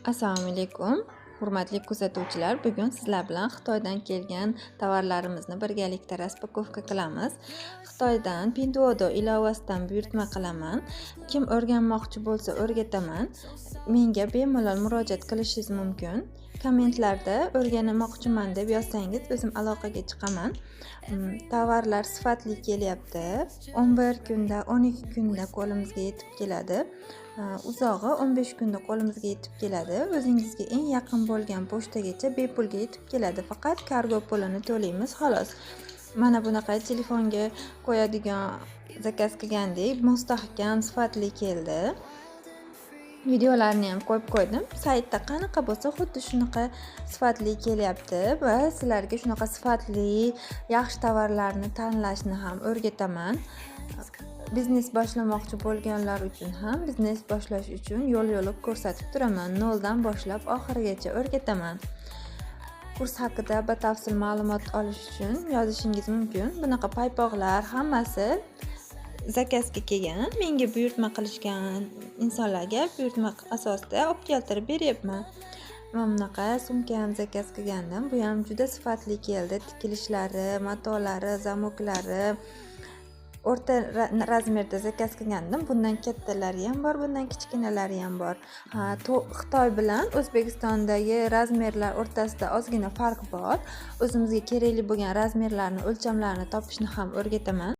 Assalomu alaykum, hurmatli kuzatuvchilar. Bugun sizlar bilan Xitoydan kelgan tovarlarimizni birgalikda raspakovka qilamiz. Xitoydan Pinduoduo ilovasidan buyurtma qilaman. Kim o'rganmoqchi bo'lsa o'rgataman. Menga bemalol murojaat qilishingiz mumkin. Kommentlarda o'rganmoqchiman deb yozsangiz o'zim aloqaga chiqaman. Tovarlar sifatli kelyapti. 11 kunda, 12 kunda qo'limizga yetib keladi. Uzog'i 15 kunda qo'limizga yetib keladi. O'zingizga eng yaqin bo'lgan pochtagacha bepulga yetib keladi. Faqat kargo pulini to'laymiz xolos. Mana bunaqa telefonga qo'yadigan zakaz qilgandek mustahkam, sifatli keldi. Videolarni ham qo'yib qo'ydim. Saytda qanaqa bo'lsa, xuddi shunaqa sifatli kelyapti va sizlarga shunaqa sifatli, yaxshi tovarlarni tanlashni ham o'rgataman. Biznes boshlamoqchi bo'lganlar uchun ham biznes boshlash uchun yo'l-yo'lak ko'rsatib turaman. Noldan boshlab oxirigacha o'rgataman. Kurs haqida batafsil ma'lumot olish uchun yozishingiz mumkin. Bunaqa paypoqlar hammasi zakazga kelgan. Menga buyurtma qilishgan insonlarga buyurtma asosida olib keltirib beryapman. Mana bunaqa sumka ham zakaz qilgandim. Bu ham juda sifatli keldi. Tikilishlari, matolari, zamoklari o'rta razmerda zakaz qilgandim. Bundan kattalari ham bor, bundan kichkinalari ham bor. Xitoy bilan O'zbekistondagi razmerlar o'rtasida ozgina farq bor. O'zimizga kerakli bo'lgan razmerlarni, o'lchamlarni topishni ham o'rgataman.